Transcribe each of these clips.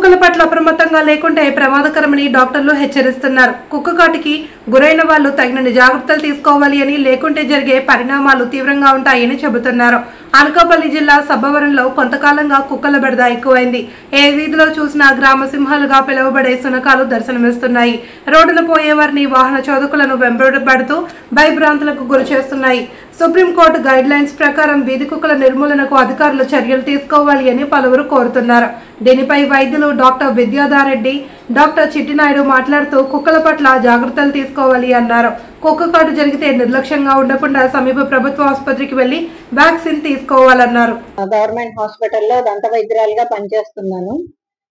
కుక్కల పట్ల అప్రమత్తంగా లేకుంటే ప్రమాదకరమని డాక్టర్లు హెచ్చరిస్తున్నారు. కుక్క కాటుకి గురైన వాళ్ళు తగిన జాగ్రత్తలు తీసుకోవాలి అని, లేకుంటే జరిగే పరిణామాలు తీవ్రంగా ఉంటాయని చెబుతున్నారు. అనకాపల్లి జిల్లా సబ్బవరంలో కొంతకాలంగా కుక్కల బెడద ఎక్కువైంది. ఏ వీధిలో చూసినా గ్రామ సింహాలుగా పిలువబడే శునకాలు దర్శనమిస్తున్నాయి. రోడ్డున పోయేవారిని, వాహన చోదకులను వెంబడబడుతూ భయభ్రాంతులకు గురి చేస్తున్నాయి. సుప్రీంకోర్టు గైడ్ లైన్స్ ప్రకారం వీధి కుక్కల నిర్మూలనకు అధికారులు చర్యలు తీసుకోవాలి అని పలువురు కోరుతున్నారు. దీనిపై వైద్యులు డాక్టర్ విద్యాధారెడ్డి, డాక్టర్ చిట్టినాయుడు మాట్లాడుతూ కుక్కల పట్ల జాగ్రత్తలు తీసుకోవాలి అన్నారు. కుక్క కాటు జరిగితే నిర్లక్ష్యంగా ఉండకుండా సమీప ప్రభుత్వ ఆసుపత్రికి వెళ్లి వ్యాక్సిన్ తీసుకోవాలన్నారు. గవర్నమెంట్ హాస్పిటల్లో దంత వైద్యురాలుగా పనిచేస్తున్నాను.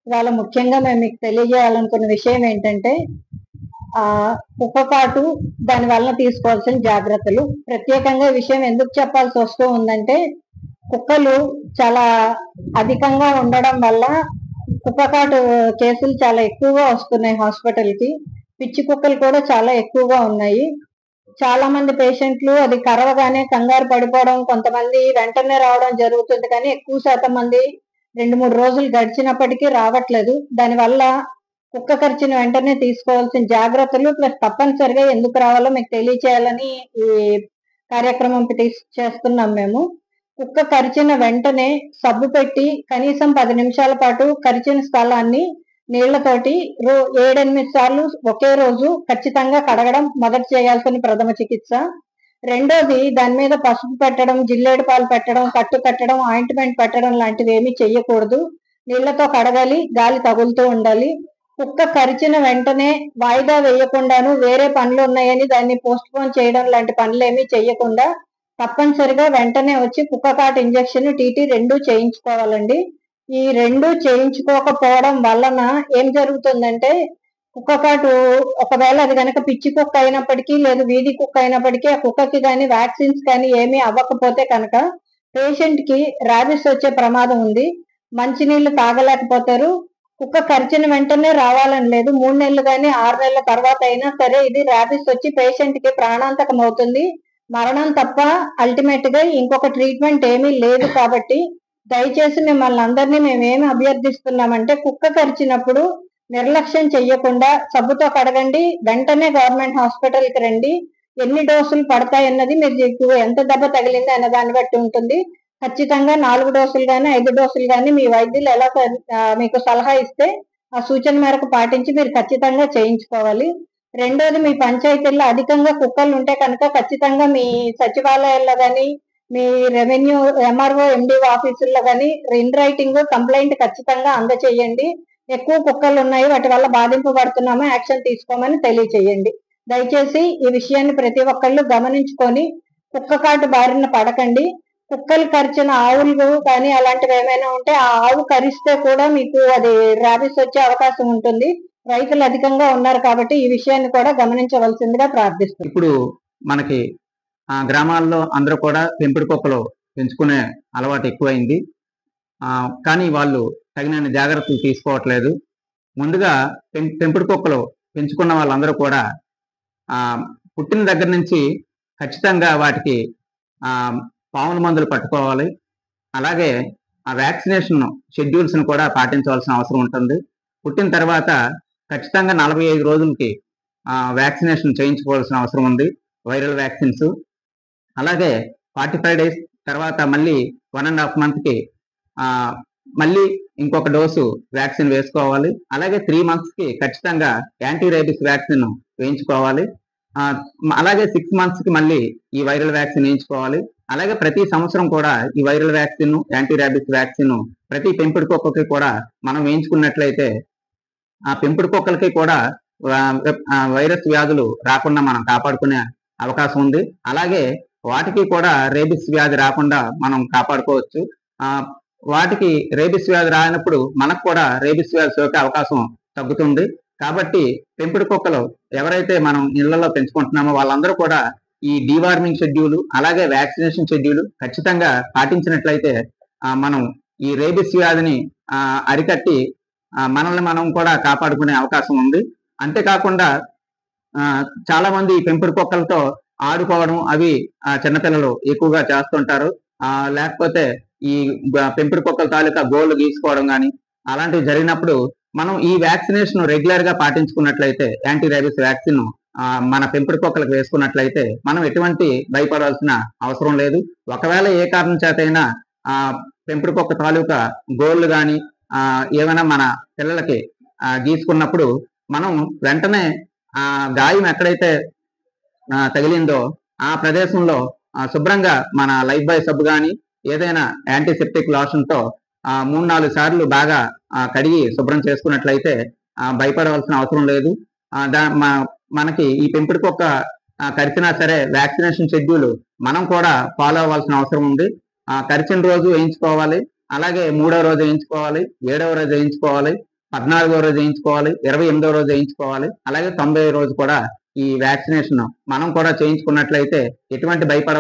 ఇవాళ ముఖ్యంగా మేము మీకు తెలియజేయాలనుకున్న విషయం ఏంటంటే, కుక్క కాటు దాని వలన తీసుకోవాల్సిన జాగ్రత్తలు. ప్రత్యేకంగా ఈ విషయం ఎందుకు చెప్పాల్సి వస్తూ ఉందంటే, కుక్కలు చాలా అధికంగా ఉండడం వల్ల కుక్క కాటు కేసులు చాలా ఎక్కువగా వస్తున్నాయి హాస్పిటల్కి. పిచ్చి కుక్కలు కూడా చాలా ఎక్కువగా ఉన్నాయి. చాలా మంది పేషెంట్లు అది కరవగానే కంగారు పడిపోవడం, కొంతమంది వెంటనే రావడం జరుగుతుంది. కానీ ఎక్కువ శాతం మంది 2-3 రోజులు గడిచినప్పటికీ రావట్లేదు. దానివల్ల కుక్క కరిచిన వెంటనే తీసుకోవాల్సిన జాగ్రత్తలు ప్లస్ తప్పనిసరిగా ఎందుకు రావాలో మీకు తెలియచేయాలని ఈ కార్యక్రమం చేస్తున్నాం మేము. కుక్క కరిచిన వెంటనే సబ్బు పెట్టి కనీసం 10 నిమిషాల పాటు కరిచిన స్థలాన్ని నీళ్లతోటి 7-8 సార్లు ఒకే రోజు ఖచ్చితంగా కడగడం మొదటి చేయాల్సిన ప్రథమ చికిత్స. రెండోది, దాని మీద పసుపు పెట్టడం, జిల్లేడు పాలు పెట్టడం, కట్టు కట్టడం, ఆయింట్మెంట్ పెట్టడం లాంటివి ఏమీ చెయ్యకూడదు. నీళ్లతో కడగాలి, గాలి తగులుతూ ఉండాలి. కుక్క కరిచిన వెంటనే వాయిదా వేయకుండాను వేరే పనులు ఉన్నాయని దాన్ని పోస్ట్ పోన్ చేయడం లాంటి పనులు ఏమీ చెయ్యకుండా తప్పనిసరిగా వెంటనే వచ్చి కుక్క కాటు ఇంజెక్షన్, టీటీ 2 చేయించుకోవాలండి. ఈ 2 చేయించుకోకపోవడం వలన ఏం జరుగుతుందంటే, కుక్క కాటు ఒకవేళ అది కనుక పిచ్చి కుక్క అయినప్పటికీ లేదు వీధి కుక్క అయినప్పటికీ ఆ కుక్కకి కానీ వ్యాక్సిన్స్ కానీ ఏమీ అవ్వకపోతే కనుక పేషెంట్ కి ర్యాబిస్ వచ్చే ప్రమాదం ఉంది. మంచినీళ్లు తాగలేకపోతారు. కుక్క కరిచిన వెంటనే రావాలని లేదు. 3 నెలలు కానీ 6 నెలల తర్వాత అయినా సరే ఇది ర్యాబిస్ వచ్చి పేషెంట్ కి ప్రాణాంతకం అవుతుంది. మరణం తప్ప అల్టిమేట్ గా ఇంకొక ట్రీట్మెంట్ ఏమీ లేదు. కాబట్టి దయచేసి మిమ్మల్ని అందరినీ మేమేమి అభ్యర్థిస్తున్నామంటే, కుక్క కరిచినప్పుడు నిర్లక్ష్యం చెయ్యకుండా సబ్బుతో కడగండి. వెంటనే గవర్నమెంట్ హాస్పిటల్కి రండి. ఎన్ని డోసులు పడతాయన్నది మీకు ఎంత దెబ్బ తగిలింది అన్న దాన్ని బట్టి ఉంటుంది. ఖచ్చితంగా 4 డోసులు కానీ 5 డోసులు కానీ మీ వైద్యులు ఎలా మీకు సలహా ఇస్తే ఆ సూచన మేరకు పాటించి మీరు ఖచ్చితంగా చేయించుకోవాలి. రెండోది, మీ పంచాయతీల్లో అధికంగా కుక్కలు ఉంటే కనుక ఖచ్చితంగా మీ సచివాలయాల్లో కానీ మీ రెవెన్యూ ఎంఆర్ఓ ఎండిఓ ఆఫీసుల్లో కానీ ఇన్ రైటింగ్ కంప్లైంట్ ఖచ్చితంగా అందచేయండి. ఎక్కువ కుక్కలు ఉన్నాయి, వాటి వల్ల బాధింపబడుతున్నామో యాక్షన్ తీసుకోమని తెలియచేయండి. దయచేసి ఈ విషయాన్ని ప్రతి ఒక్కళ్ళు గమనించుకొని కుక్క కాటు బారిన పడకండి. కుక్కలు కరిచిన ఆవులు కానీ అలాంటివి ఏమైనా ఉంటే ఆ ఆవు కరిస్తే కూడా మీకు అది ర్యాబిస్ వచ్చే అవకాశం ఉంటుంది. రైతులు అధికంగా ఉన్నారు కాబట్టి ఈ విషయాన్ని కూడా గమనించవలసిందిగా ప్రార్థిస్తున్నాం. ఇప్పుడు మనకి గ్రామాల్లో అందరూ కూడా పెంపుడు కుక్కలు పెంచుకునే అలవాటు ఎక్కువైంది. కానీ వాళ్ళు తగిన జాగ్రత్తలు తీసుకోవట్లేదు. ముందుగా పెంపుడు కుక్కలు పెంచుకున్న వాళ్ళందరూ కూడా పుట్టిన దగ్గర నుంచి ఖచ్చితంగా వాటికి పాముల మందులు పట్టుకోవాలి. అలాగే ఆ వ్యాక్సినేషన్ షెడ్యూల్స్ని కూడా పాటించవలసిన అవసరం ఉంటుంది. పుట్టిన తర్వాత ఖచ్చితంగా 45 రోజులకి వ్యాక్సినేషన్ చేయించుకోవాల్సిన అవసరం ఉంది, వైరల్ వ్యాక్సిన్స్. అలాగే 45 డేస్ తర్వాత మళ్ళీ 1.5 మంత్కి మళ్ళీ ఇంకొక డోసు వ్యాక్సిన్ వేసుకోవాలి. అలాగే 3 మంత్స్కి ఖచ్చితంగా యాంటీ రేబిస్ వ్యాక్సిన్ వేయించుకోవాలి. అలాగే 6 మంత్స్కి మళ్ళీ ఈ వైరల్ వ్యాక్సిన్ వేయించుకోవాలి. అలాగే ప్రతి సంవత్సరం కూడా ఈ viral vaccine, anti rabies vaccine ప్రతి పెంపుడు కుక్కకి కూడా మనం వేయించుకున్నట్లయితే ఆ పెంపుడు కుక్కలకి కూడా వైరస్ వ్యాధులు రాకుండా మనం కాపాడుకునే అవకాశం ఉంది. అలాగే వాటికి కూడా రేబిస్ వ్యాధి రాకుండా మనం కాపాడుకోవచ్చు. వాటికి రేబిస్ వ్యాధి రానప్పుడు మనకు కూడా రేబిస్ వ్యాధి సోకే అవకాశం తగ్గుతుంది. కాబట్టి పెంపుడు కుక్కలు ఎవరైతే మనం ఇళ్లలో పెంచుకుంటున్నామో వాళ్ళందరూ కూడా ఈ డీవార్మింగ్ షెడ్యూల్ అలాగే వ్యాక్సినేషన్ షెడ్యూల్ ఖచ్చితంగా పాటించినట్లయితే మనం ఈ రేబిస్ వ్యాధిని అరికట్టి మనల్ని మనం కూడా కాపాడుకునే అవకాశం ఉంది. అంతేకాకుండా చాలా మంది పెంపుడు కుక్కలతో ఆడుకోవడం అవి చిన్నపిల్లలు ఎక్కువగా చేస్తుంటారు. లేకపోతే ఈ పెంపుడు కుక్కల తాలూకా గోళ్ళు గీసుకోవడం కానీ అలాంటివి జరిగినప్పుడు మనం ఈ వ్యాక్సినేషన్ రెగ్యులర్ గా పాటించుకున్నట్లయితే, యాంటీ రేబీస్ వ్యాక్సిన్ మన పెంపుడు కుక్కలకు వేసుకున్నట్లయితే మనం ఎటువంటి భయపడాల్సిన అవసరం లేదు. ఒకవేళ ఏ కారణం చేతైనా పెంపుడు కుక్క తాలూకా గోళ్ళు కానీ ఏమైనా మన పిల్లలకి గీసుకున్నప్పుడు మనం వెంటనే గాయం ఎక్కడైతే తగిలిందో ఆ ప్రదేశంలో శుభ్రంగా మన లైఫ్ బాయ్ సబ్బు కానీ ఏదైనా యాంటీసెప్టిక్ లోషన్ తో 3-4 సార్లు బాగా కడిగి శుభ్రం చేసుకున్నట్లయితే భయపడవలసిన అవసరం లేదు. మనకి ఈ పెంపుడు కుక్క కరిచినా సరే వ్యాక్సినేషన్ షెడ్యూల్ మనం కూడా ఫాలో అవ్వాల్సిన అవసరం ఉంది. కరిచిన రోజు వేయించుకోవాలి, అలాగే 3వ రోజు వేయించుకోవాలి, 7వ రోజు వేయించుకోవాలి, 14వ రోజు వేయించుకోవాలి, 28వ రోజు వేయించుకోవాలి, అలాగే 90వ రోజు కూడా ఈ వ్యాక్సినేషన్ మనం కూడా చేయించుకున్నట్లయితే ఎటువంటి భయపడ